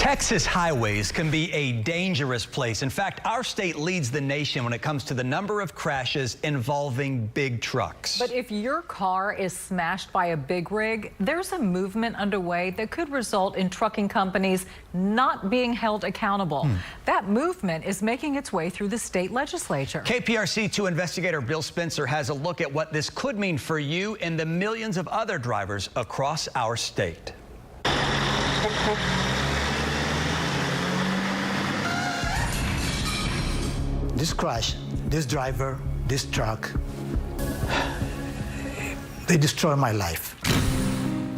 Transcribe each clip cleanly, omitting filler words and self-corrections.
Texas highways can be a dangerous place. In fact, our state leads the nation when it comes to the number of crashes involving big trucks. But if your car is smashed by a big rig, there's a movement underway that could result in trucking companies not being held accountable. That movement is making its way through the state legislature. KPRC 2 investigator Bill Spencer has a look at what this could mean for you and the millions of other drivers across our state. This crash, this driver, this truck, they destroyed my life.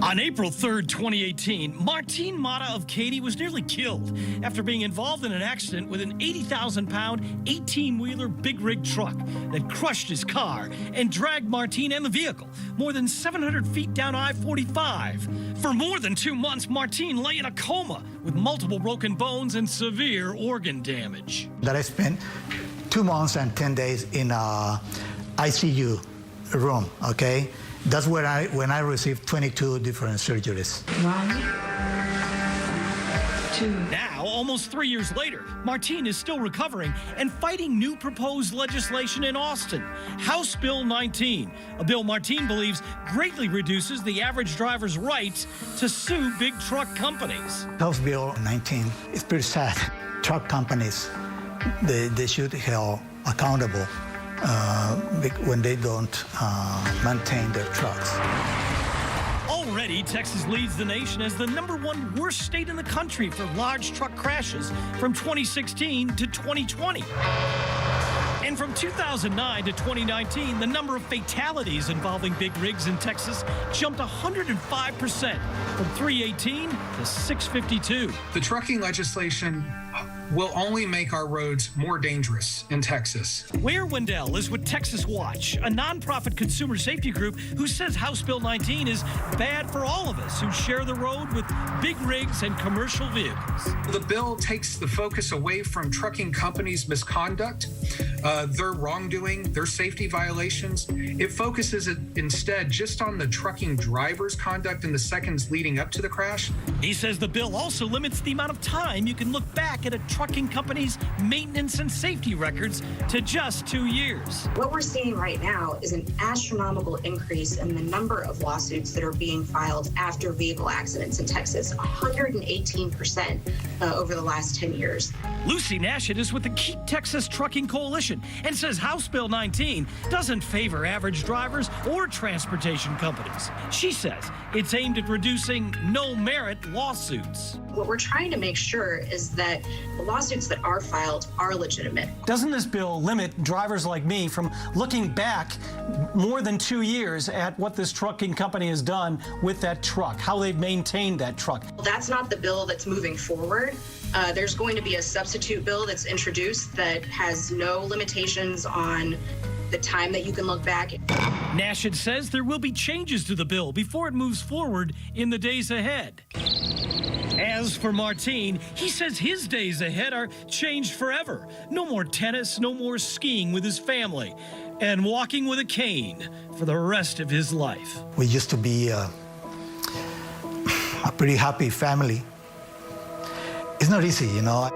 On April 3rd, 2018, Martine Mata of Katy was nearly killed after being involved in an accident with an 80,000-pound, 18-wheeler big rig truck that crushed his car and dragged Martine and the vehicle more than 700 feet down I-45. For more than 2 months, Martine lay in a coma with multiple broken bones and severe organ damage. That I spent 2 months and 10 days in a ICU room, okay? That's when I received 22 different surgeries. 1, 2. Now, almost 3 years later, Martine is still recovering and fighting new proposed legislation in Austin, House Bill 19, a bill Martine believes greatly reduces the average driver's rights to sue big truck companies. House Bill 19 is pretty sad. Truck companies, they should be held accountable when they don't maintain their trucks. Already, Texas leads the nation as the #1 worst state in the country for large truck crashes from 2016 to 2020. And from 2009 to 2019, the number of fatalities involving big rigs in Texas jumped 105%, from 318 to 652. The trucking legislation will only make our roads more dangerous in Texas. Ware Wendell is with Texas Watch, a nonprofit consumer safety group who says House Bill 19 is bad for all of us who share the road with big rigs and commercial vehicles. The bill takes the focus away from trucking companies' misconduct, their wrongdoing, their safety violations. It focuses it instead just on the trucking driver's conduct in the seconds leading up to the crash. He says the bill also limits the amount of time you can look back at a trucking company's maintenance and safety records to just 2 years. What we're seeing right now is an astronomical increase in the number of lawsuits that are being filed after vehicle accidents in Texas, 118% over the last 10 years. Lucy Nashett is with the Keep Texas Trucking Coalition and says House Bill 19 doesn't favor average drivers or transportation companies. She says it's aimed at reducing no-merit lawsuits. What we're trying to make sure is that the lawsuits that are filed are legitimate. Doesn't this bill limit drivers like me from looking back more than 2 years at what this trucking company has done with that truck, how they've maintained that truck? Well, that's not the bill that's moving forward. There's going to be a substitute bill that's introduced that has no limitations on the time that you can look back. Nashett says there will be changes to the bill before it moves forward in the days ahead. As for Martine, he says his days ahead are changed forever. No more tennis, no more skiing with his family, and walking with a cane for the rest of his life. We used to be a pretty happy family. It's not easy, you know.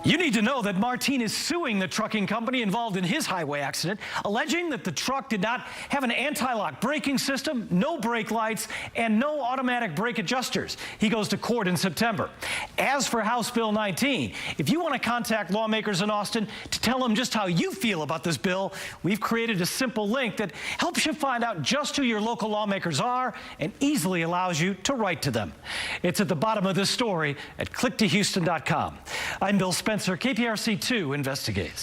You need to know that Martine is suing the trucking company involved in his highway accident, alleging that the truck did not have an anti-lock braking system, no brake lights, and no automatic brake adjusters. He goes to court in September. As for House Bill 19, if you want to contact lawmakers in Austin to tell them just how you feel about this bill, we've created a simple link that helps you find out just who your local lawmakers are and easily allows you to write to them. It's at the bottom of this story at clicktohouston.com. I'm Bill Spencer. KPRC 2 investigates.